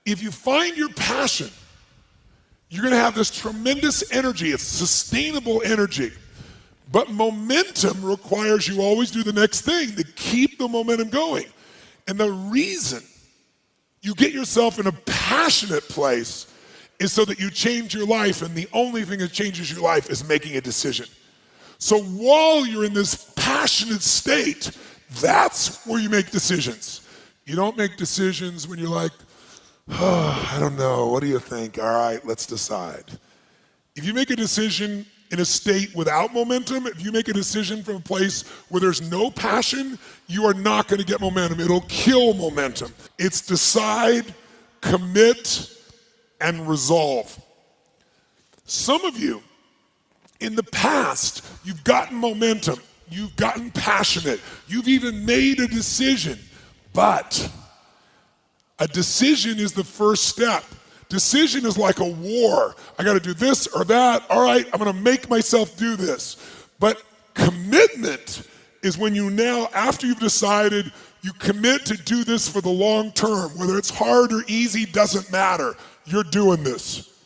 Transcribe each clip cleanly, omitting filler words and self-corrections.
If you find your passion, you're gonna have this tremendous energy. It's sustainable energy. But momentum requires you always do the next thing to keep the momentum going. And the reason you get yourself in a passionate place is so that you change your life, and the only thing that changes your life is making a decision. So while you're in this passionate state, that's where you make decisions. You don't make decisions when you're like, oh, I don't know, what do you think? All right, let's decide. If you make a decision in a state without momentum, if you make a decision from a place where there's no passion, you are not going to get momentum. It'll kill momentum. It's decide, commit, and resolve. Some of you, in the past, you've gotten momentum, you've gotten passionate, you've even made a decision, but a decision is the first step. Decision is like a war. I gotta do this or that. All right, I'm gonna make myself do this. But commitment is when you now, after you've decided, you commit to do this for the long term. Whether it's hard or easy, doesn't matter. You're doing this.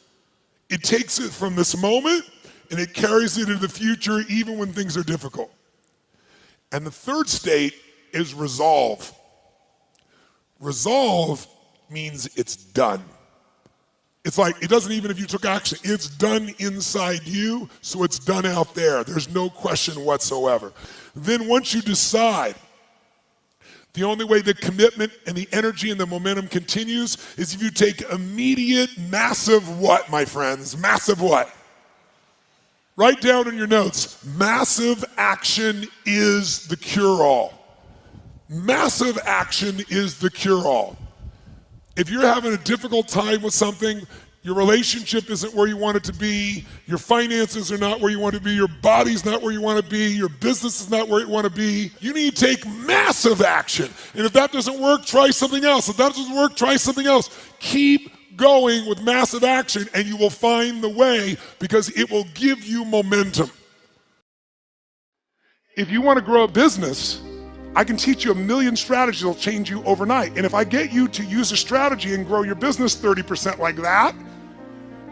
It takes it from this moment and it carries it into the future even when things are difficult. And the third state is resolve. Resolve means it's done. It's like, it doesn't even if you took action, it's done inside you, so it's done out there. There's no question whatsoever. Then once you decide, the only way the commitment and the energy and the momentum continues is if you take immediate, massive what, my friends? Massive what? Write down in your notes, massive action is the cure-all. Massive action is the cure-all. If you're having a difficult time with something, your relationship isn't where you want it to be, your finances are not where you want to be, your body's not where you want to be, your business is not where you want to be, you need to take massive action. And if that doesn't work, try something else. If that doesn't work, try something else. Keep going with massive action and you will find the way because it will give you momentum. If you want to grow a business, I can teach you a million strategies that will change you overnight. And if I get you to use a strategy and grow your business 30% like that,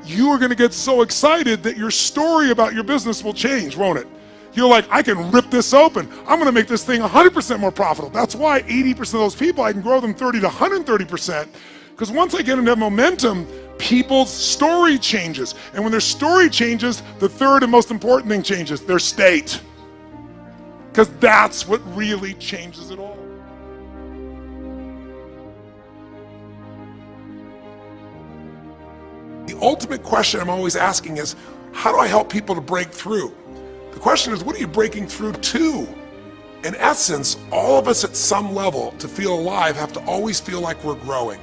you are gonna get so excited that your story about your business will change, won't it? You're like, I can rip this open. I'm gonna make this thing 100% more profitable. That's why 80% of those people, I can grow them 30 to 130%. Because once I get into momentum, people's story changes. And when their story changes, the third and most important thing changes, their state. Because that's what really changes it all. The ultimate question I'm always asking is, how do I help people to break through? The question is, what are you breaking through to? In essence, all of us at some level to feel alive have to always feel like we're growing.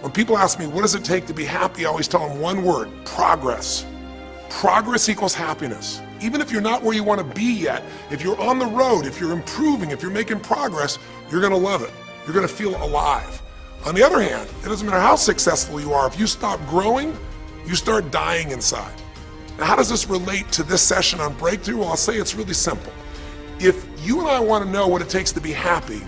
When people ask me, what does it take to be happy? I always tell them one word, progress. Progress equals happiness. Even if you're not where you want to be yet, if you're on the road, if you're improving, if you're making progress, you're going to love it. You're going to feel alive. On the other hand, it doesn't matter how successful you are, if you stop growing, you start dying inside. Now, how does this relate to this session on breakthrough? Well, I'll say it's really simple. If you and I want to know what it takes to be happy,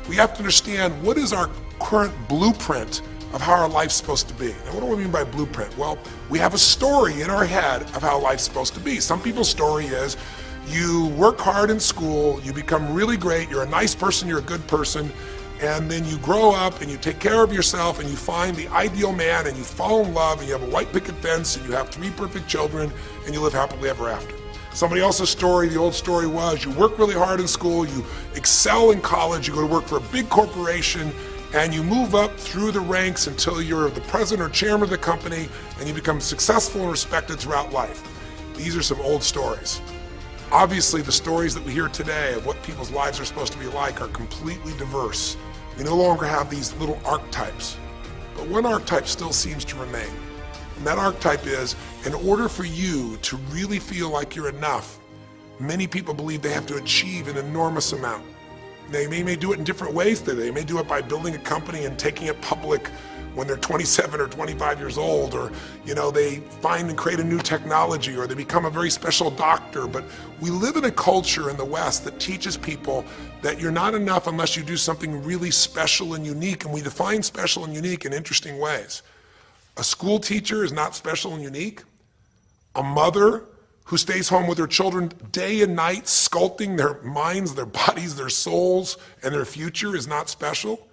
we have to understand what is our current blueprint of how our life's supposed to be. Now, what do I mean by blueprint? Well, we have a story in our head of how life's supposed to be. Some people's story is you work hard in school, you become really great, you're a nice person, you're a good person, and then you grow up and you take care of yourself and you find the ideal man and you fall in love and you have a white picket fence and you have 3 perfect children and you live happily ever after. Somebody else's story, the old story was you work really hard in school, you excel in college, you go to work for a big corporation, and you move up through the ranks until you're the president or chairman of the company and you become successful and respected throughout life. These are some old stories. Obviously, the stories that we hear today of what people's lives are supposed to be like are completely diverse. We no longer have these little archetypes, but one archetype still seems to remain. And that archetype is, in order for you to really feel like you're enough, many people believe they have to achieve an enormous amount. They may do it in different ways today. They may do it by building a company and taking it public when they're 27 or 25 years old, or they find and create a new technology, or they become a very special doctor. But we live in a culture in the West that teaches people that you're not enough unless you do something really special and unique, and we define special and unique in interesting ways. A school teacher is not special and unique. A mother who stays home with her children day and night, sculpting their minds, their bodies, their souls, and their future is not special.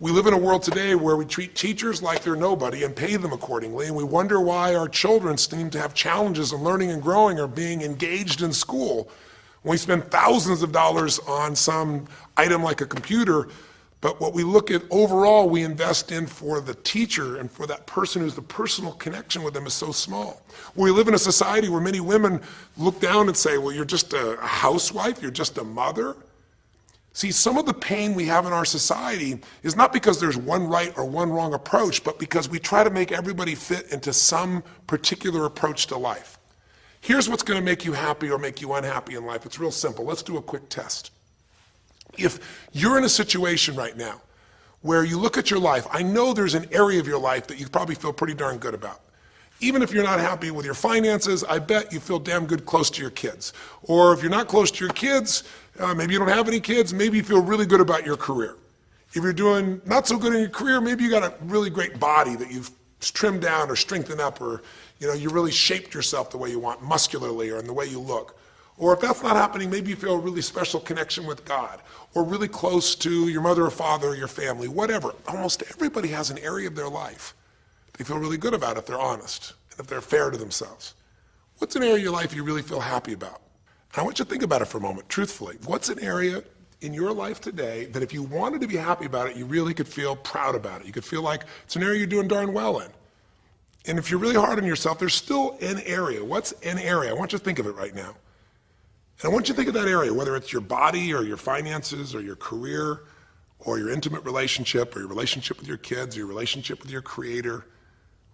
We live in a world today where we treat teachers like they're nobody and pay them accordingly, and we wonder why our children seem to have challenges in learning and growing or being engaged in school. When we spend thousands of dollars on some item like a computer, but what we look at overall we invest in for the teacher and for that person who's the personal connection with them is so small. We live in a society where many women look down and say, well, you're just a housewife, you're just a mother. See, some of the pain we have in our society is not because there's one right or one wrong approach, but because we try to make everybody fit into some particular approach to life. Here's what's going to make you happy or make you unhappy in life. It's real simple. Let's do a quick test. If you're in a situation right now where you look at your life, I know there's an area of your life that you probably feel pretty darn good about. Even if you're not happy with your finances, I bet you feel damn good close to your kids. Or if you're not close to your kids, maybe you don't have any kids, maybe you feel really good about your career. If you're doing not so good in your career, maybe you got a really great body that you've trimmed down or strengthened up, or you really shaped yourself the way you want, muscularly, or in the way you look. Or if that's not happening, maybe you feel a really special connection with God, or really close to your mother or father or your family, whatever. Almost everybody has an area of their life they feel really good about if they're honest and if they're fair to themselves. What's an area of your life you really feel happy about? And I want you to think about it for a moment, truthfully. What's an area in your life today that if you wanted to be happy about it, you really could feel proud about it? You could feel like it's an area you're doing darn well in. And if you're really hard on yourself, there's still an area. What's an area? I want you to think of it right now. And I want you to think of that area, whether it's your body or your finances or your career or your intimate relationship or your relationship with your kids or your relationship with your creator,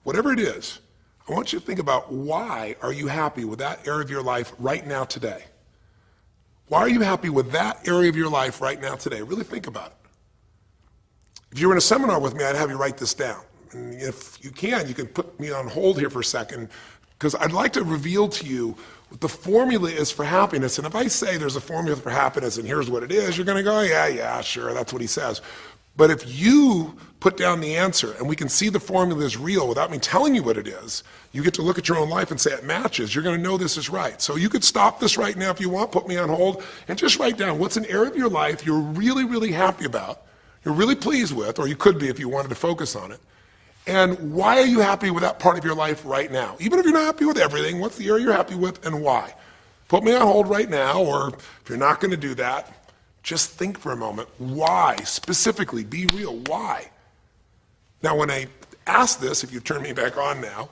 whatever it is. I want you to think about, why are you happy with that area of your life right now today? Why are you happy with that area of your life right now today? Really think about it. If you were in a seminar with me, I'd have you write this down. And if you can put me on hold here for a second, because I'd like to reveal to you what the formula is for happiness. And if I say there's a formula for happiness and here's what it is, you're going to go, yeah, sure, that's what he says. But if you put down the answer and we can see the formula is real without me telling you what it is, you get to look at your own life and say it matches. You're going to know this is right. So you could stop this right now if you want, put me on hold, and just write down what's an area of your life you're really, really happy about, you're really pleased with, or you could be if you wanted to focus on it. And why are you happy with that part of your life right now? Even if you're not happy with everything, what's the area you're happy with and why? Put me on hold right now, or if you're not going to do that, just think for a moment. Why? Specifically, be real. Why? Now, when I ask this, if you turn me back on now,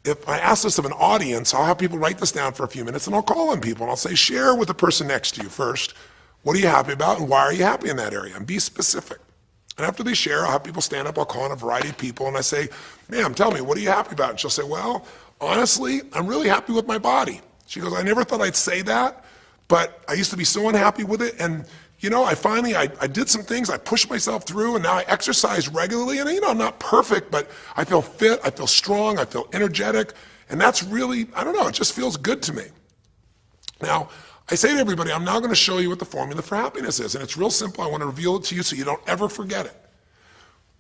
if I ask this of an audience, I'll have people write this down for a few minutes, and I'll call on people, and I'll say, share with the person next to you first. What are you happy about, and why are you happy in that area? And be specific. And after they share, I'll have people stand up, I'll call on a variety of people, and I say, ma'am, tell me, what are you happy about? And she'll say, well, honestly, I'm really happy with my body. She goes, I never thought I'd say that, but I used to be so unhappy with it, and I did some things, I pushed myself through, and now I exercise regularly, and I'm not perfect, but I feel fit, I feel strong, I feel energetic, and that's really, it just feels good to me. Now, I say to everybody, I'm now going to show you what the formula for happiness is, and it's real simple. I want to reveal it to you so you don't ever forget it.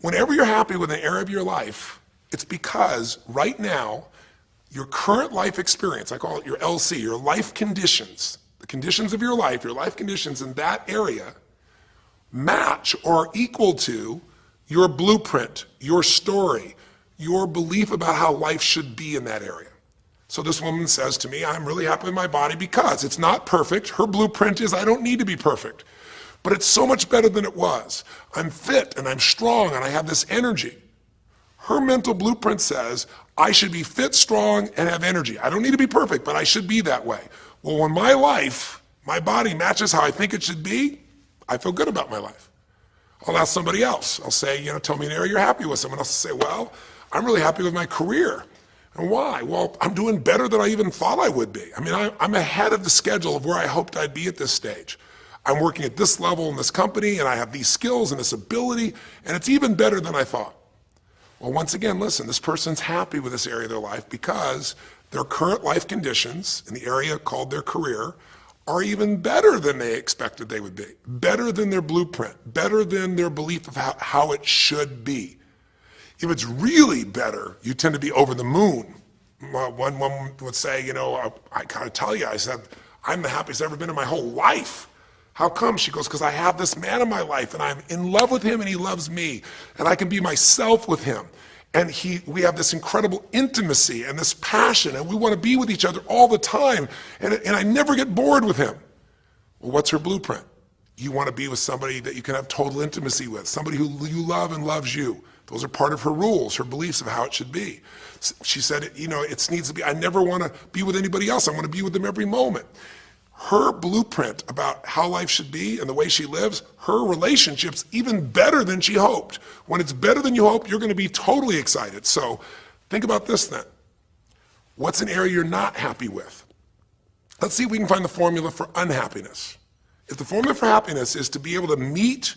Whenever you're happy with an area of your life, it's because right now, your current life experience, I call it your LC, your life conditions, the conditions of your life conditions in that area match or are equal to your blueprint, your story, your belief about how life should be in that area. So this woman says to me, I'm really happy with my body because it's not perfect. Her blueprint is I don't need to be perfect, but it's so much better than it was. I'm fit and I'm strong and I have this energy. Her mental blueprint says I should be fit, strong, and have energy. I don't need to be perfect, but I should be that way. Well, when my life, my body matches how I think it should be, I feel good about my life. I'll ask somebody else. I'll say, tell me an area you're happy with. Someone else will say, well, I'm really happy with my career. And why? Well, I'm doing better than I even thought I would be. I'm ahead of the schedule of where I hoped I'd be at this stage. I'm working at this level in this company and I have these skills and this ability and it's even better than I thought. Well, once again, listen, this person's happy with this area of their life because their current life conditions in the area called their career are even better than they expected they would be, better than their blueprint, better than their belief of how it should be. If it's really better, you tend to be over the moon. One woman would say, you know, I gotta tell you, I said, I'm the happiest I've ever been in my whole life. How come? She goes, because I have this man in my life and I'm in love with him and he loves me and I can be myself with him. And we have this incredible intimacy and this passion and we want to be with each other all the time and I never get bored with him. Well, what's her blueprint? You want to be with somebody that you can have total intimacy with, somebody who you love and loves you. Those are part of her rules, her beliefs of how it should be. She said, you know, it needs to be, I never want to be with anybody else. I want to be with them every moment. Her blueprint about how life should be and the way she lives, her relationship's even better than she hoped. When it's better than you hope, you're going to be totally excited. So think about this then. What's an area you're not happy with? Let's see if we can find the formula for unhappiness. If the formula for happiness is to be able to meet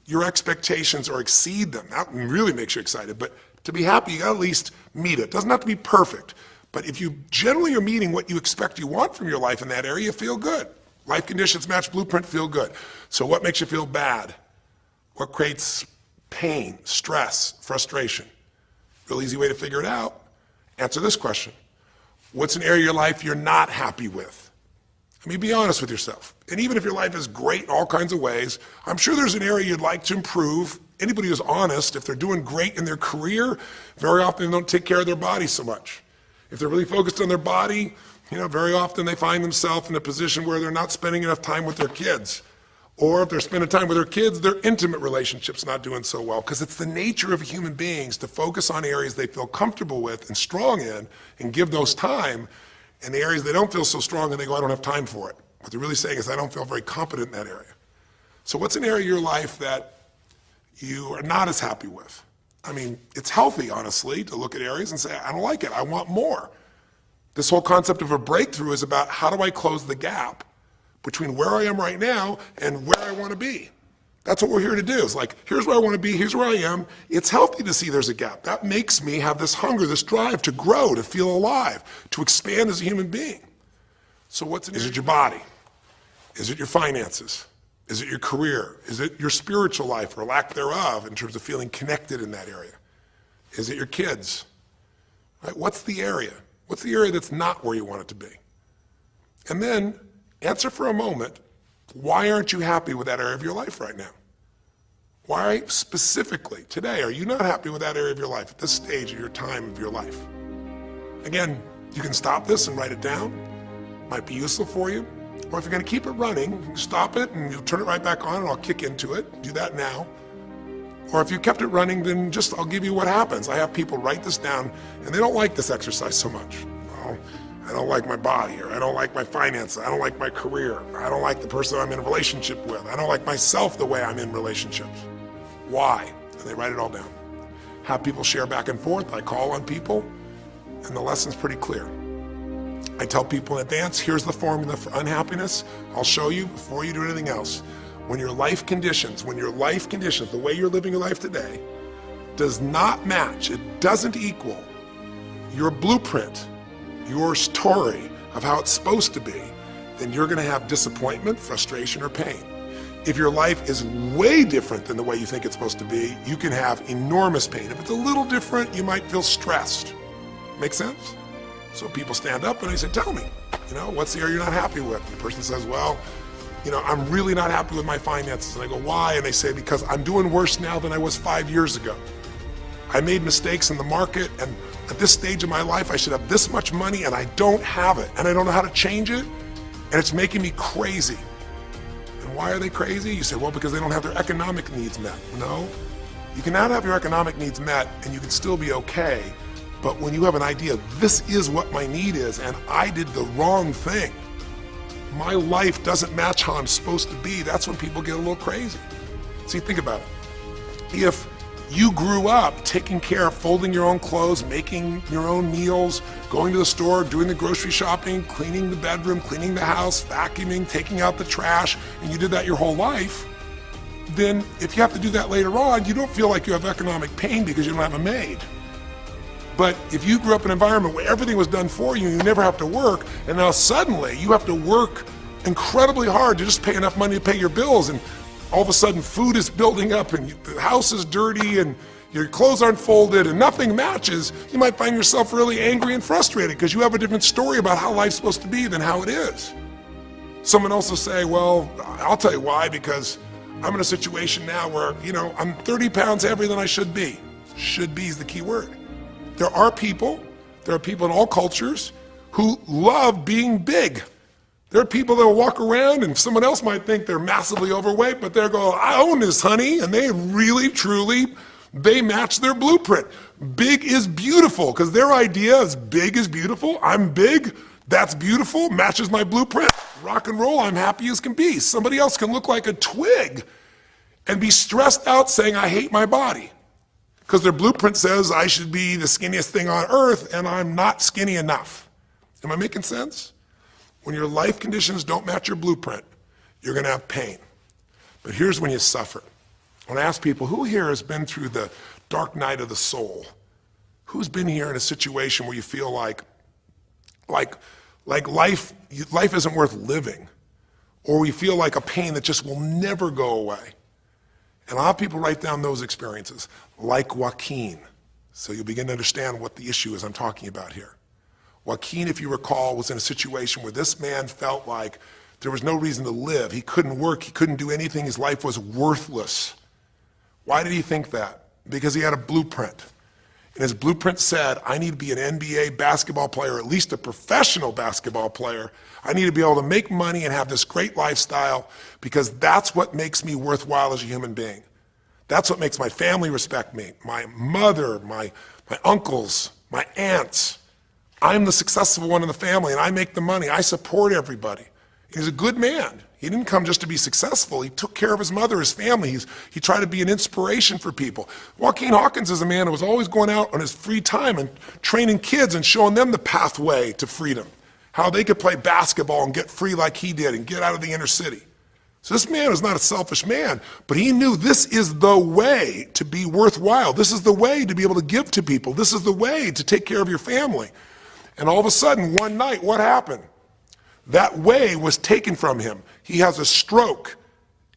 your expectations or exceed them, that really makes you excited, but to be happy, you got to at least meet it. It doesn't have to be perfect. But if you generally are meeting what you expect you want from your life in that area, you feel good. Life conditions match blueprint, feel good. So what makes you feel bad? What creates pain, stress, frustration? Real easy way to figure it out. Answer this question. What's an area of your life you're not happy with? I mean, be honest with yourself. And even if your life is great in all kinds of ways, I'm sure there's an area you'd like to improve. Anybody who's honest, if they're doing great in their career, very often they don't take care of their body so much. If they're really focused on their body, you know, very often they find themselves in a position where they're not spending enough time with their kids. Or if they're spending time with their kids, their intimate relationship's not doing so well. Because it's the nature of human beings to focus on areas they feel comfortable with and strong in and give those time. And the areas they don't feel so strong and they go, I don't have time for it. What they're really saying is, I don't feel very competent in that area. So what's an area of your life that you are not as happy with? I mean, it's healthy, honestly, to look at areas and say, I don't like it, I want more. This whole concept of a breakthrough is about how do I close the gap between where I am right now and where I want to be. That's what we're here to do. It's like, here's where I want to be, here's where I am. It's healthy to see there's a gap. That makes me have this hunger, this drive to grow, to feel alive, to expand as a human being. So is it your body? Is it your finances? Is it your career? Is it your spiritual life or lack thereof in terms of feeling connected in that area? Is it your kids? Right? What's the area? What's the area that's not where you want it to be? And then answer for a moment, why aren't you happy with that area of your life right now? Why specifically today are you not happy with that area of your life at this stage of your time of your life? Again, you can stop this and write it down. Might be useful for you. Or if you're going to keep it running, stop it and you'll turn it right back on and I'll kick into it. Do that now. Or if you kept it running, then I'll give you what happens. I have people write this down and they don't like this exercise so much. Well, I don't like my body, or I don't like my finances, I don't like my career, I don't like the person I'm in a relationship with, I don't like myself the way I'm in relationships. Why? And they write it all down. Have people share back and forth. I call on people and the lesson's pretty clear. I tell people in advance, here's the formula for unhappiness. I'll show you before you do anything else. When your life conditions, the way you're living your life today, does not match, it doesn't equal your blueprint, your story of how it's supposed to be, then you're gonna have disappointment, frustration, or pain. If your life is way different than the way you think it's supposed to be, you can have enormous pain. If it's a little different, you might feel stressed. Make sense? So people stand up and they say, tell me, what's the area you're not happy with? And the person says, well, I'm really not happy with my finances. And I go, why? And they say, because I'm doing worse now than I was 5 years ago. I made mistakes in the market, and at this stage of my life, I should have this much money, and I don't have it, and I don't know how to change it, and it's making me crazy. And why are they crazy? You say, well, because they don't have their economic needs met. No, you cannot have your economic needs met, and you can still be okay. But when you have an idea, this is what my need is, and I did the wrong thing, my life doesn't match how I'm supposed to be, that's when people get a little crazy. See, think about it. If You grew up taking care of folding your own clothes, making your own meals, going to the store, doing the grocery shopping, cleaning the bedroom, cleaning the house, vacuuming, taking out the trash, and you did that your whole life. Then if you have to do that later on, you don't feel like you have economic pain because you don't have a maid. But if you grew up in an environment where everything was done for you and you never have to work, and now suddenly you have to work incredibly hard to just pay enough money to pay your bills, and all of a sudden food is building up and the house is dirty and your clothes aren't folded and nothing matches, you might find yourself really angry and frustrated because you have a different story about how life's supposed to be than how it is. Someone else will say, well, I'll tell you why, because I'm in a situation now where, I'm 30 pounds heavier than I should be. Should be is the key word. There are people in all cultures who love being big. There are people that will walk around and someone else might think they're massively overweight, but they're going, I own this, honey, and they really, truly, they match their blueprint. Big is beautiful, because their idea is big is beautiful. I'm big, that's beautiful, matches my blueprint. Rock and roll, I'm happy as can be. Somebody else can look like a twig and be stressed out saying, I hate my body, because their blueprint says I should be the skinniest thing on earth and I'm not skinny enough. Am I making sense? When your life conditions don't match your blueprint, you're going to have pain. But here's when you suffer. When I ask people, who here has been through the dark night of the soul? Who's been here in a situation where you feel like life isn't worth living, or we feel like a pain that just will never go away? And a lot of people write down those experiences, like Joaquin. So you'll begin to understand what the issue is I'm talking about here. Joaquin, if you recall, was in a situation where this man felt like there was no reason to live. He couldn't work, he couldn't do anything, his life was worthless. Why did he think that? Because he had a blueprint. And his blueprint said, I need to be an NBA basketball player, at least a professional basketball player. I need to be able to make money and have this great lifestyle, because that's what makes me worthwhile as a human being. That's what makes my family respect me, my mother, my uncles, my aunts. I'm the successful one in the family and I make the money. I support everybody. He's a good man. He didn't come just to be successful. He took care of his mother, his family. He tried to be an inspiration for people. Joaquin Hawkins is a man who was always going out on his free time and training kids and showing them the pathway to freedom, how they could play basketball and get free like he did and get out of the inner city. So this man was not a selfish man, but he knew this is the way to be worthwhile. This is the way to be able to give to people. This is the way to take care of your family. And all of a sudden, one night, what happened? That way was taken from him. He has a stroke.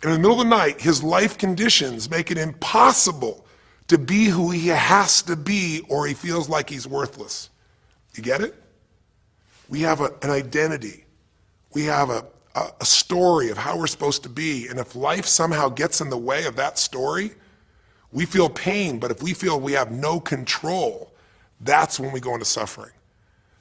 And in the middle of the night, his life conditions make it impossible to be who he has to be, or he feels like he's worthless. You get it? We have an identity. We have a story of how we're supposed to be. And if life somehow gets in the way of that story, we feel pain. But if we feel we have no control, that's when we go into suffering.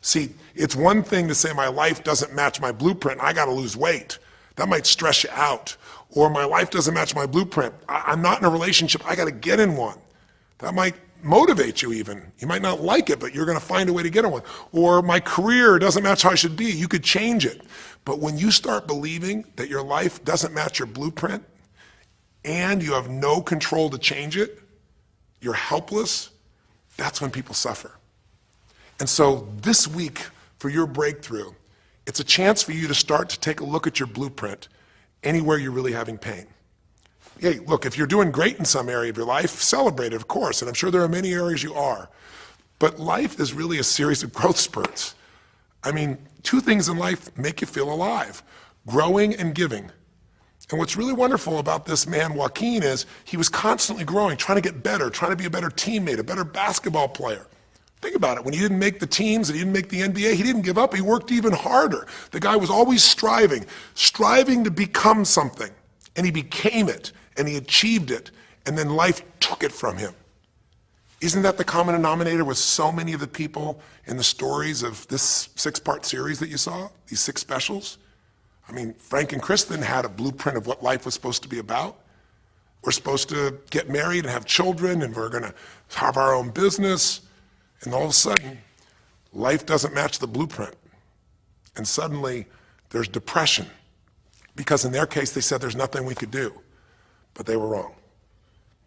See, it's one thing to say my life doesn't match my blueprint, I gotta lose weight. That might stress you out. Or my life doesn't match my blueprint, I'm not in a relationship, I gotta get in one. That might motivate you even. You might not like it, but you're gonna find a way to get in one. Or my career doesn't match how I should be, you could change it. But when you start believing that your life doesn't match your blueprint and you have no control to change it, you're helpless, that's when people suffer. And so this week for your breakthrough, it's a chance for you to start to take a look at your blueprint anywhere you're really having pain. Hey, look, if you're doing great in some area of your life, celebrate it, of course, and I'm sure there are many areas you are. But life is really a series of growth spurts. I mean, two things in life make you feel alive: growing and giving. And what's really wonderful about this man, Joaquin, is he was constantly growing, trying to get better, trying to be a better teammate, a better basketball player. Think about it. When he didn't make the teams and he didn't make the NBA, he didn't give up. He worked even harder. The guy was always striving to become something. And he became it, and he achieved it, and then life took it from him. Isn't that the common denominator with so many of the people in the stories of this 6-part series that you saw, these 6 specials? I mean, Frank and Kristen had a blueprint of what life was supposed to be about. We're supposed to get married and have children, and we're going to have our own business. And all of a sudden, life doesn't match the blueprint. And suddenly, there's depression. Because in their case, they said there's nothing we could do. But they were wrong.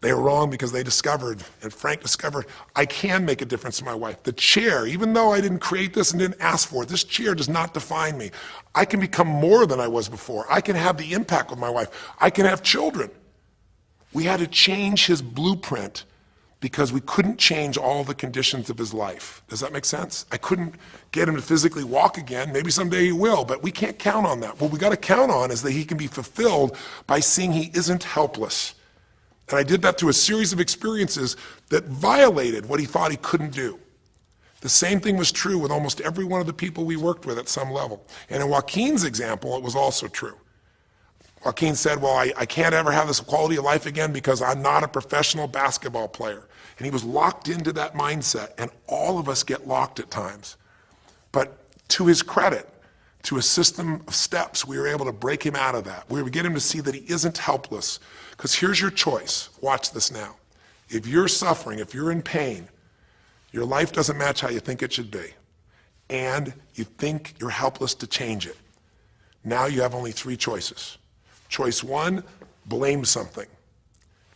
They were wrong because they discovered, and Frank discovered, I can make a difference to my wife. The chair, even though I didn't create this and didn't ask for it, this chair does not define me. I can become more than I was before. I can have the impact with my wife. I can have children. We had to change his blueprint because we couldn't change all the conditions of his life. Does that make sense? I couldn't get him to physically walk again. Maybe someday he will, but we can't count on that. What we got to count on is that he can be fulfilled by seeing he isn't helpless. And I did that through a series of experiences that violated what he thought he couldn't do. The same thing was true with almost every one of the people we worked with at some level. And in Joaquin's example, it was also true. Joaquin said, well, I can't ever have this quality of life again because I'm not a professional basketball player. And he was locked into that mindset, and all of us get locked at times. But to his credit, to a system of steps, we were able to break him out of that. We were able to get him to see that he isn't helpless. Because here's your choice. Watch this now. If you're suffering, if you're in pain, your life doesn't match how you think it should be, and you think you're helpless to change it, now you have only three choices. Choice one, blame something.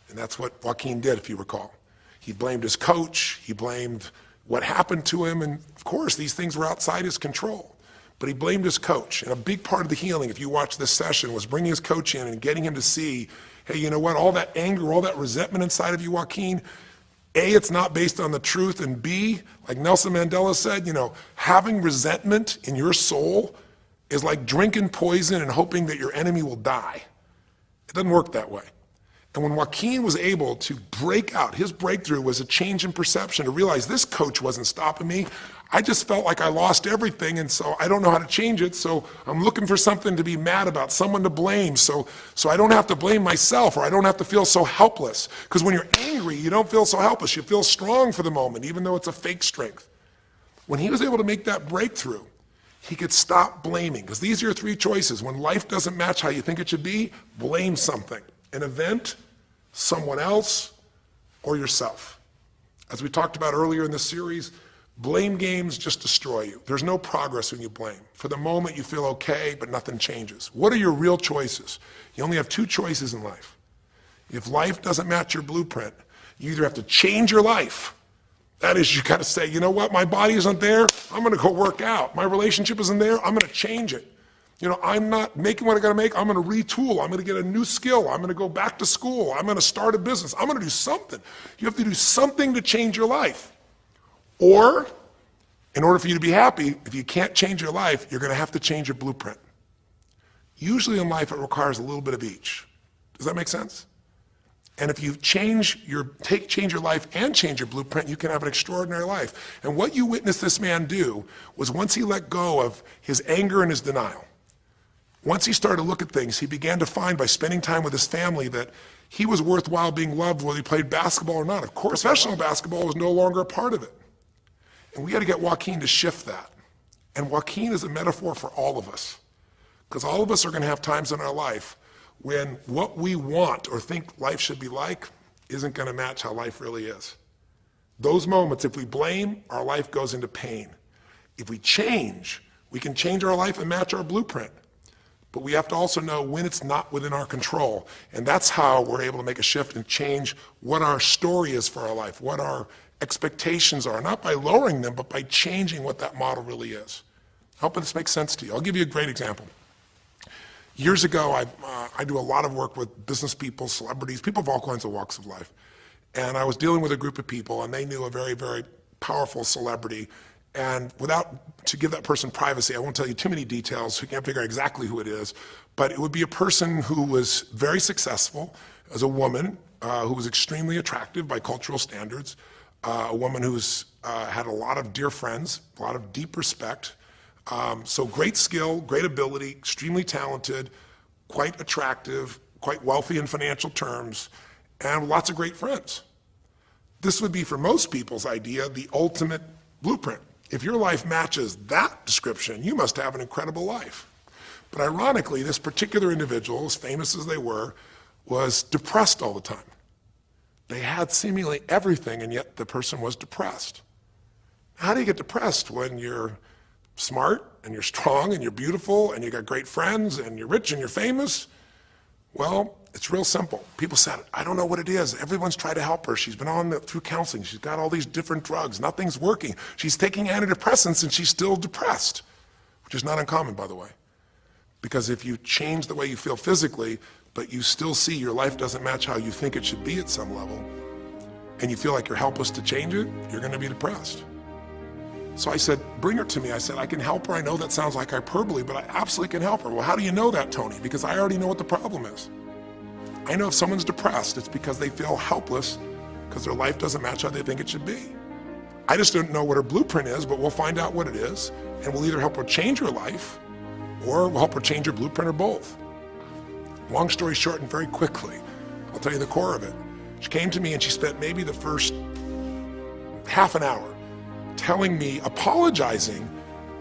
And that's what Joaquin did, if you recall. He blamed his coach, he blamed what happened to him, and of course these things were outside his control. But he blamed his coach. And a big part of the healing, if you watch this session, was bringing his coach in and getting him to see, hey, you know what, all that anger, all that resentment inside of you, Joaquin, A, it's not based on the truth, and B, like Nelson Mandela said, you know, having resentment in your soul is like drinking poison and hoping that your enemy will die. It doesn't work that way. And when Joaquin was able to break out, his breakthrough was a change in perception, to realize this coach wasn't stopping me. I just felt like I lost everything, and so I don't know how to change it, so I'm looking for something to be mad about, someone to blame, so I don't have to blame myself, or I don't have to feel so helpless. Because when you're angry, you don't feel so helpless. You feel strong for the moment, even though it's a fake strength. When he was able to make that breakthrough, he could stop blaming. Because these are your three choices. When life doesn't match how you think it should be, blame something. An event, someone else, or yourself. As we talked about earlier in this series, blame games just destroy you. There's no progress when you blame. For the moment, you feel okay, but nothing changes. What are your real choices? You only have two choices in life. If life doesn't match your blueprint, you either have to change your life. That is, you got to say, you know what, my body isn't there, I'm going to go work out. My relationship isn't there, I'm going to change it. You know, I'm not making what I got to make, I'm going to retool, I'm going to get a new skill, I'm going to go back to school, I'm going to start a business, I'm going to do something. You have to do something to change your life. Or, in order for you to be happy, if you can't change your life, you're going to have to change your blueprint. Usually in life, it requires a little bit of each. Does that make sense? And if you change your life and change your blueprint, you can have an extraordinary life. And what you witnessed this man do was, once he let go of his anger and his denial, once he started to look at things, he began to find, by spending time with his family, that he was worthwhile being loved whether he played basketball or not. Of course, professional basketball was no longer a part of it. And we got to get Joaquin to shift that. And Joaquin is a metaphor for all of us. Because all of us are going to have times in our life when what we want or think life should be like isn't going to match how life really is. Those moments, if we blame, our life goes into pain. If we change, we can change our life and match our blueprint. But we have to also know when it's not within our control. And that's how we're able to make a shift and change what our story is for our life, what our expectations are, not by lowering them, but by changing what that model really is. I hope this makes sense to you. I'll give you a great example. Years ago, I do a lot of work with business people, celebrities, people of all kinds of walks of life. And I was dealing with a group of people, and they knew a very, very powerful celebrity. And to give that person privacy, I won't tell you too many details, so you can't figure out exactly who it is, but it would be a person who was very successful as a woman, who was extremely attractive by cultural standards, a woman who's had a lot of dear friends, a lot of deep respect, so great skill, great ability, extremely talented, quite attractive, quite wealthy in financial terms, and lots of great friends. This would be, for most people's idea, the ultimate blueprint. If your life matches that description, you must have an incredible life. But ironically, this particular individual, as famous as they were, was depressed all the time. They had seemingly everything, and yet the person was depressed. How do you get depressed when you're smart, and you're strong, and you're beautiful, and you got great friends, and you're rich, and you're famous? Well, It's real simple. People said, I don't know what it is. Everyone's tried to help her. She's been through counseling. She's got all these different drugs. Nothing's working. She's taking antidepressants and she's still depressed, which is not uncommon, by the way. Because if you change the way you feel physically, but you still see your life doesn't match how you think it should be at some level, and you feel like you're helpless to change it, you're going to be depressed. So I said, bring her to me. I said, I can help her. I know that sounds like hyperbole, but I absolutely can help her. Well, how do you know that, Tony? Because I already know what the problem is. I know if someone's depressed, it's because they feel helpless because their life doesn't match how they think it should be. I just don't know what her blueprint is, but we'll find out what it is, and we'll either help her change her life, or we'll help her change her blueprint, or both. Long story short, and very quickly, I'll tell you the core of it. She came to me and she spent maybe the first half an hour telling me, apologizing,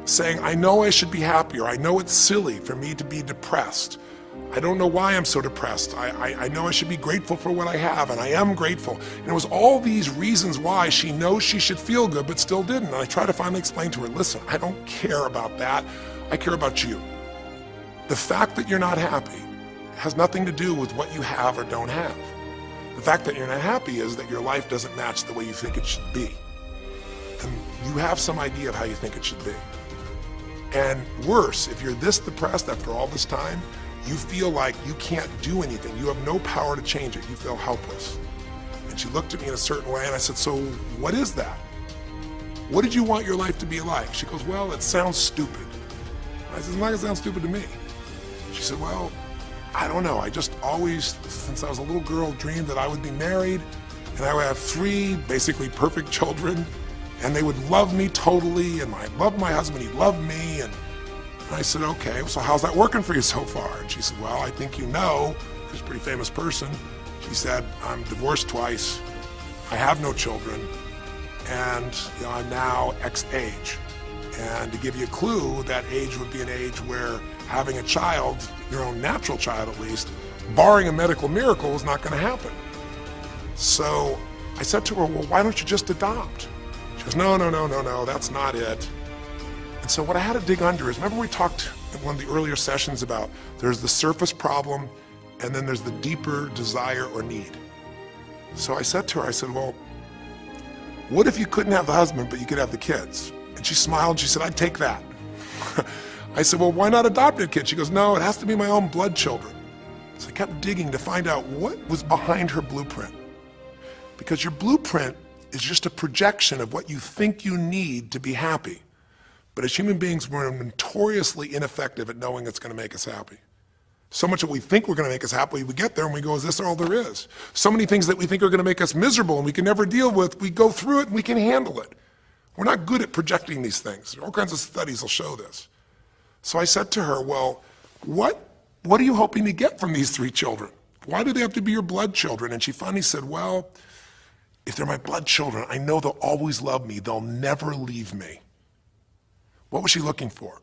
saying, I know I should be happier. I know it's silly for me to be depressed. I don't know why I'm so depressed. I know I should be grateful for what I have, and I am grateful. And it was all these reasons why she knows she should feel good, but still didn't. And I tried to finally explain to her, listen, I don't care about that. I care about you. The fact that you're not happy has nothing to do with what you have or don't have. The fact that you're not happy is that your life doesn't match the way you think it should be. And you have some idea of how you think it should be. And worse, if you're this depressed after all this time, you feel like you can't do anything. You have no power to change it. You feel helpless. And she looked at me in a certain way and I said, so what is that? What did you want your life to be like? She goes, well, it sounds stupid. I said, it's not gonna sound stupid to me. She said, well, I don't know. I just always, since I was a little girl, dreamed that I would be married and I would have 3 basically perfect children and they would love me totally, and I loved my husband, he loved me. And I said, okay, so how's that working for you so far? And she said, well, I think you know, she's a pretty famous person. She said, I'm divorced twice, I have no children, and I'm now X age. And to give you a clue, that age would be an age where having a child, your own natural child at least, barring a medical miracle, is not going to happen. So I said to her, well, why don't you just adopt? She goes, no, that's not it. And so what I had to dig under is, remember we talked in one of the earlier sessions about there's the surface problem and then there's the deeper desire or need. So I said to her, I said, well, what if you couldn't have the husband but you could have the kids? And she smiled and she said, I'd take that. I said, well, why not adopt a kid? She goes, no, it has to be my own blood children. So I kept digging to find out what was behind her blueprint. Because your blueprint is just a projection of what you think you need to be happy. But as human beings, we're notoriously ineffective at knowing it's going to make us happy. So much that we think we're going to make us happy, we get there and we go, is this all there is? So many things that we think are going to make us miserable and we can never deal with, we go through it and we can handle it. We're not good at projecting these things. All kinds of studies will show this. So I said to her, well, what are you hoping to get from these 3 children? Why do they have to be your blood children? And she finally said, well, if they're my blood children, I know they'll always love me. They'll never leave me. What was she looking for?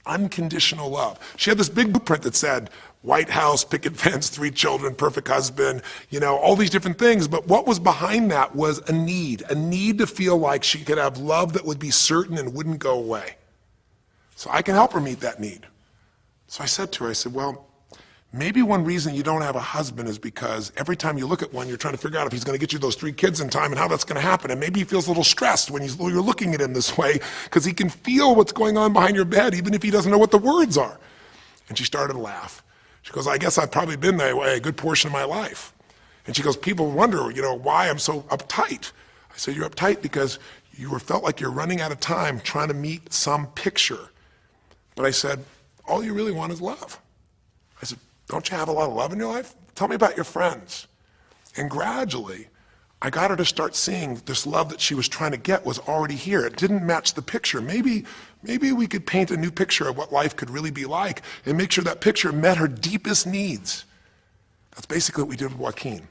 Unconditional love. She had this big blueprint that said, White House, picket fence, 3 children, perfect husband, all these different things. But what was behind that was a need to feel like she could have love that would be certain and wouldn't go away. So I can help her meet that need. So I said to her, I said, well, maybe one reason you don't have a husband is because every time you look at one, you're trying to figure out if he's going to get you those 3 kids in time and how that's going to happen. And maybe he feels a little stressed when you're looking at him this way because he can feel what's going on behind your bed, even if he doesn't know what the words are. And she started to laugh. She goes, I guess I've probably been that way a good portion of my life. And she goes, people wonder, why I'm so uptight. I said, you're uptight because you felt like you're running out of time trying to meet some picture. But I said, all you really want is love. I said, don't you have a lot of love in your life? Tell me about your friends. And gradually, I got her to start seeing this love that she was trying to get was already here. It didn't match the picture. Maybe we could paint a new picture of what life could really be like and make sure that picture met her deepest needs. That's basically what we did with Joaquin.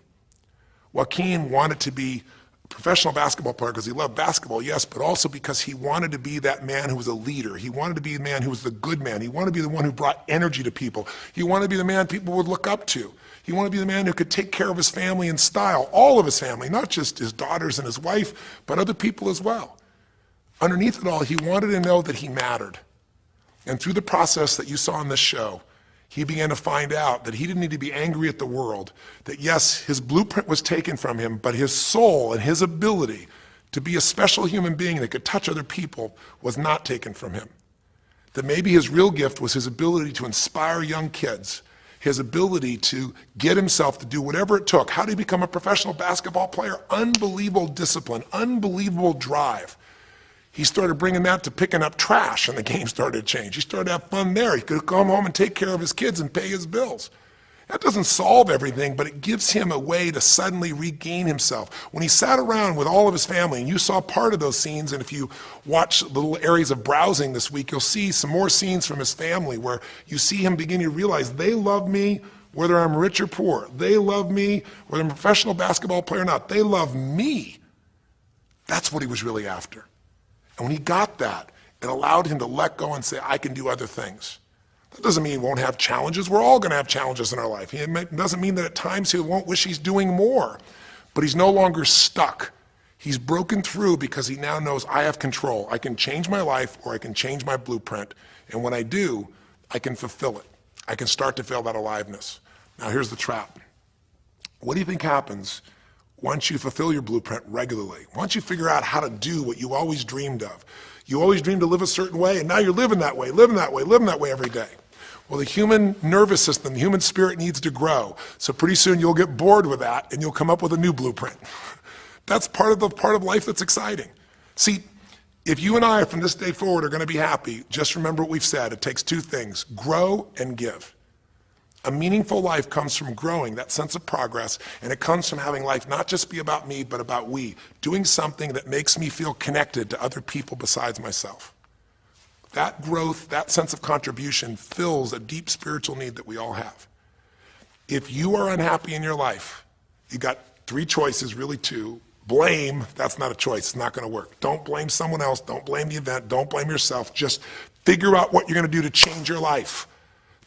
Joaquin wanted to be a professional basketball player because he loved basketball, yes, but also because he wanted to be that man who was a leader. He wanted to be the man who was the good man. He wanted to be the one who brought energy to people. He wanted to be the man people would look up to. He wanted to be the man who could take care of his family in style, all of his family, not just his daughters and his wife, but other people as well. Underneath it all, he wanted to know that he mattered. And through the process that you saw in this show, he began to find out that he didn't need to be angry at the world, that yes, his blueprint was taken from him, but his soul and his ability to be a special human being that could touch other people was not taken from him. That maybe his real gift was his ability to inspire young kids, his ability to get himself to do whatever it took. How did he become a professional basketball player? Unbelievable discipline, unbelievable drive. He started bringing that to picking up trash, and the game started to change. He started to have fun there. He could come home and take care of his kids and pay his bills. That doesn't solve everything, but it gives him a way to suddenly regain himself. When he sat around with all of his family, and you saw part of those scenes, and if you watch little areas of browsing this week, you'll see some more scenes from his family where you see him beginning to realize they love me whether I'm rich or poor. They love me whether I'm a professional basketball player or not. They love me. That's what he was really after. And when he got that, it allowed him to let go and say, I can do other things. That doesn't mean he won't have challenges. We're all going to have challenges in our life. It doesn't mean that at times he won't wish he's doing more. But he's no longer stuck. He's broken through because he now knows I have control. I can change my life or I can change my blueprint. And when I do, I can fulfill it. I can start to feel that aliveness. Now here's the trap. What do you think happens once you fulfill your blueprint regularly? Once you figure out how to do what you always dreamed of. You always dreamed to live a certain way, and now you're living that way, living that way, living that way every day. Well, the human nervous system, the human spirit needs to grow. So pretty soon you'll get bored with that, and you'll come up with a new blueprint. That's part of life that's exciting. See, if you and I from this day forward are going to be happy, just remember what we've said. It takes two things, grow and give. A meaningful life comes from growing, that sense of progress, and it comes from having life not just be about me, but about we, doing something that makes me feel connected to other people besides myself. That growth, that sense of contribution fills a deep spiritual need that we all have. If you are unhappy in your life, you got three choices, really two. Blame, that's not a choice, it's not going to work. Don't blame someone else, don't blame the event, don't blame yourself, just figure out what you're going to do to change your life.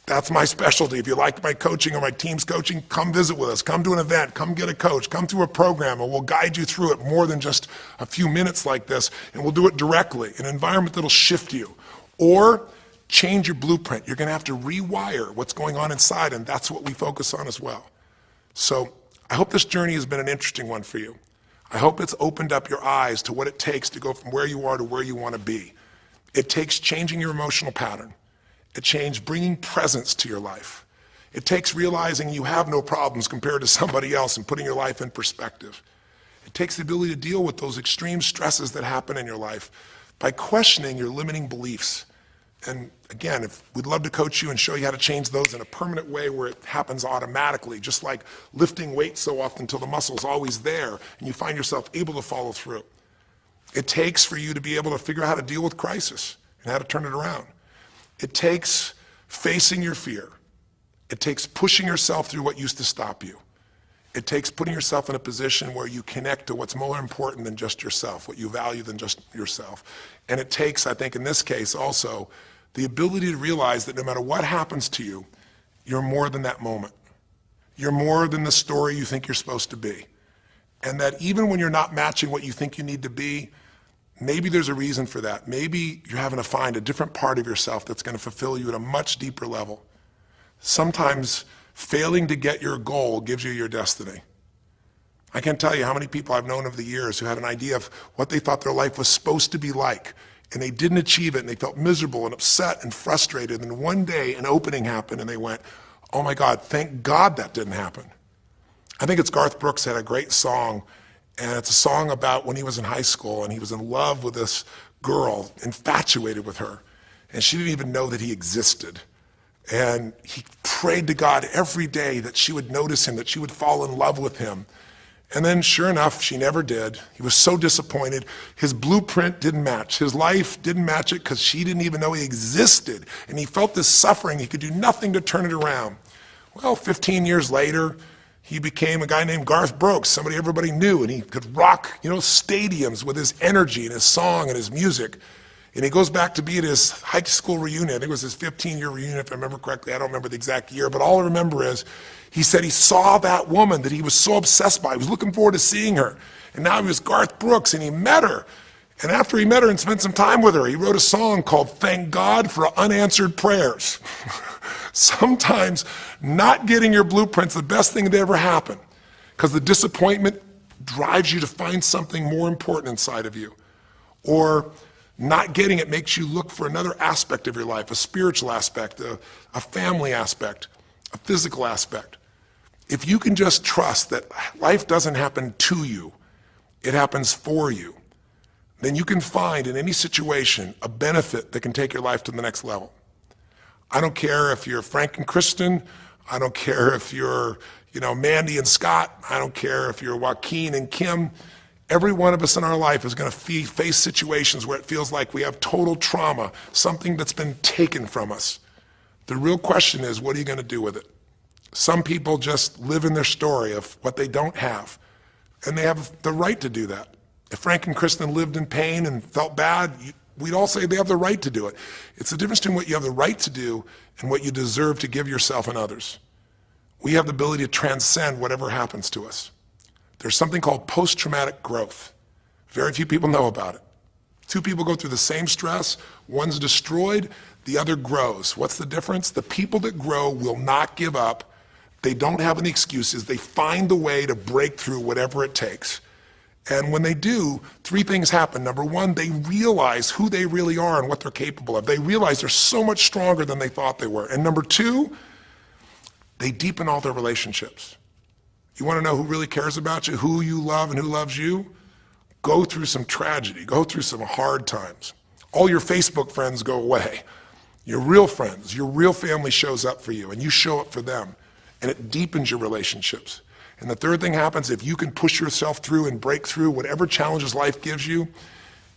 That's my specialty. If you like my coaching or my team's coaching, come visit with us. Come to an event. Come get a coach. Come through a program, and we'll guide you through it more than just a few minutes like this, and we'll do it directly, in an environment that'll shift you. Or change your blueprint. You're going to have to rewire what's going on inside, and that's what we focus on as well. So I hope this journey has been an interesting one for you. I hope it's opened up your eyes to what it takes to go from where you are to where you want to be. It takes changing your emotional pattern. It takes bringing presence to your life. It takes realizing you have no problems compared to somebody else and putting your life in perspective. It takes the ability to deal with those extreme stresses that happen in your life by questioning your limiting beliefs. And again, we'd love to coach you and show you how to change those in a permanent way where it happens automatically, just like lifting weights so often until the muscle's always there and you find yourself able to follow through. It takes for you to be able to figure out how to deal with crisis and how to turn it around. It takes facing your fear. It takes pushing yourself through what used to stop you. It takes putting yourself in a position where you connect to what's more important than just yourself, what you value than just yourself. And it takes, I think in this case also, the ability to realize that no matter what happens to you, you're more than that moment. You're more than the story you think you're supposed to be. And that even when you're not matching what you think you need to be, maybe there's a reason for that. Maybe you're having to find a different part of yourself that's going to fulfill you at a much deeper level. Sometimes failing to get your goal gives you your destiny. I can't tell you how many people I've known over the years who had an idea of what they thought their life was supposed to be like, and they didn't achieve it, and they felt miserable and upset and frustrated, and one day an opening happened, and they went, oh my God, thank God that didn't happen. I think it's Garth Brooks had a great song, and it's a song about when he was in high school, and he was in love with this girl, infatuated with her, and she didn't even know that he existed. And he prayed to God every day that she would notice him, that she would fall in love with him. And then sure enough, she never did. He was so disappointed. His blueprint didn't match. His life didn't match it because she didn't even know he existed. And he felt this suffering. He could do nothing to turn it around. Well, 15 years later, he became a guy named Garth Brooks, somebody everybody knew, and he could rock, stadiums with his energy and his song and his music. And he goes back to be at his high school reunion. I think it was his 15-year reunion, if I remember correctly. I don't remember the exact year, but all I remember is he said he saw that woman that he was so obsessed by. He was looking forward to seeing her. And now he was Garth Brooks, and he met her. And after he met her and spent some time with her, he wrote a song called Thank God for Unanswered Prayers. Sometimes not getting your blueprint's the best thing that ever happened, because the disappointment drives you to find something more important inside of you. Or not getting it makes you look for another aspect of your life, a spiritual aspect, a family aspect, a physical aspect. If you can just trust that life doesn't happen to you, it happens for you, then you can find in any situation a benefit that can take your life to the next level. I don't care if you're Frank and Kristen. I don't care if you're, Mandy and Scott. I don't care if you're Joaquin and Kim. Every one of us in our life is going to face situations where it feels like we have total trauma, something that's been taken from us. The real question is, what are you going to do with it? Some people just live in their story of what they don't have, and they have the right to do that. If Frank and Kristen lived in pain and felt bad, we'd all say they have the right to do it. It's the difference between what you have the right to do and what you deserve to give yourself and others. We have the ability to transcend whatever happens to us. There's something called post-traumatic growth. Very few people know about it. Two people go through the same stress, one's destroyed, the other grows. What's the difference? The people that grow will not give up. They don't have any excuses. They find the way to break through whatever it takes. And when they do, three things happen. Number one, they realize who they really are and what they're capable of. They realize they're so much stronger than they thought they were. And number two, they deepen all their relationships. You want to know who really cares about you, who you love and who loves you? Go through some tragedy, go through some hard times. All your Facebook friends go away. Your real friends, your real family shows up for you and you show up for them, and it deepens your relationships. And the third thing happens, if you can push yourself through and break through whatever challenges life gives you,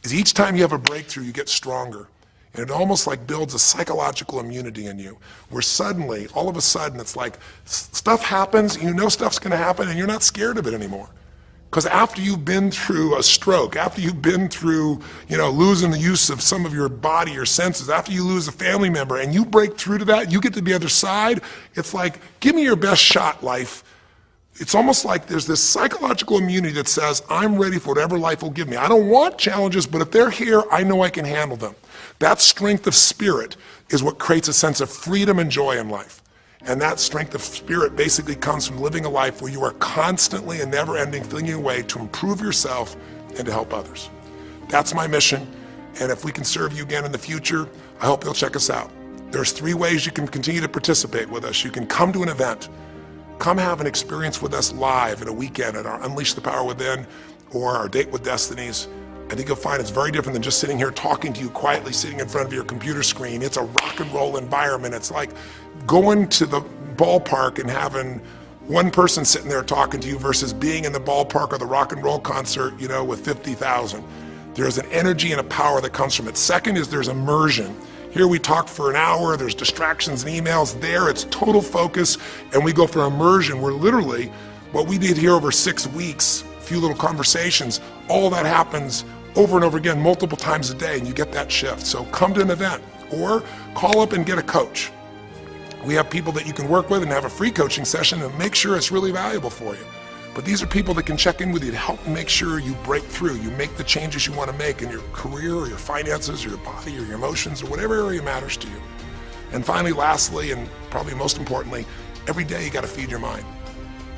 is each time you have a breakthrough, you get stronger. And it almost like builds a psychological immunity in you, where suddenly, all of a sudden, it's like stuff happens, you know stuff's gonna happen, and you're not scared of it anymore. Because after you've been through a stroke, after you've been through, losing the use of some of your body, your senses, after you lose a family member, and you break through to that, you get to the other side, it's like, give me your best shot, life. It's almost like there's this psychological immunity that says, I'm ready for whatever life will give me. I don't want challenges, but if they're here, I know I can handle them. That strength of spirit is what creates a sense of freedom and joy in life. And that strength of spirit basically comes from living a life where you are constantly and never-ending thinking a way to improve yourself and to help others. That's my mission, and if we can serve you again in the future, I hope you'll check us out. There's 3 ways you can continue to participate with us. You can come to an event. Come have an experience with us live at a weekend at our Unleash the Power Within or our Date with Destinies. I think you'll find it's very different than just sitting here talking to you quietly, sitting in front of your computer screen. It's a rock and roll environment. It's like going to the ballpark and having one person sitting there talking to you versus being in the ballpark or the rock and roll concert, with 50,000. There's an energy and a power that comes from it. Second is there's immersion. Here we talk for an hour, there's distractions and emails. There it's total focus, and we go for immersion where literally what we did here over 6 weeks, a few little conversations, all that happens over and over again, multiple times a day, and you get that shift. So come to an event or call up and get a coach. We have people that you can work with and have a free coaching session and make sure it's really valuable for you. But these are people that can check in with you to help make sure you break through, you make the changes you want to make in your career or your finances or your body or your emotions or whatever area matters to you. And finally, lastly, and probably most importantly, every day you got to feed your mind.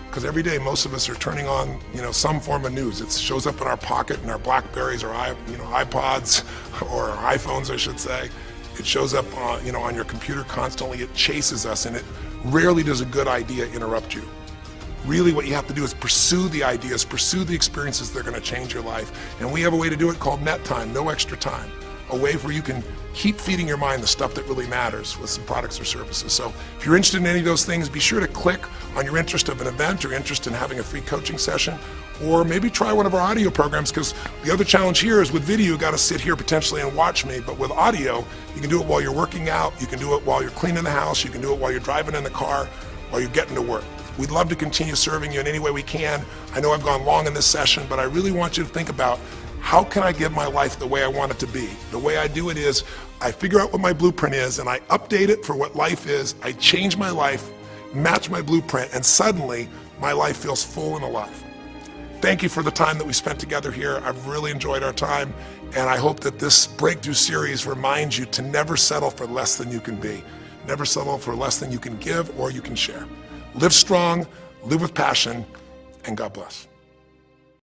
Because every day most of us are turning on, some form of news. It shows up in our pocket, in our Blackberries or iPods or our iPhones, I should say. It shows up on your computer constantly. It chases us, and it rarely does a good idea interrupt you. Really what you have to do is pursue the ideas, pursue the experiences that are going to change your life. And we have a way to do it called net time, no extra time. A way where you can keep feeding your mind the stuff that really matters with some products or services. So if you're interested in any of those things, be sure to click on your interest of an event or interest in having a free coaching session, or maybe try one of our audio programs, because the other challenge here is with video, you got to sit here potentially and watch me, but with audio, you can do it while you're working out, you can do it while you're cleaning the house, you can do it while you're driving in the car, while you're getting to work. We'd love to continue serving you in any way we can. I know I've gone long in this session, but I really want you to think about, how can I give my life the way I want it to be? The way I do it is, I figure out what my blueprint is and I update it for what life is. I change my life, match my blueprint, and suddenly my life feels full and alive. Thank you for the time that we spent together here. I've really enjoyed our time, and I hope that this breakthrough series reminds you to never settle for less than you can be. Never settle for less than you can give or you can share. Live strong, live with passion, and God bless.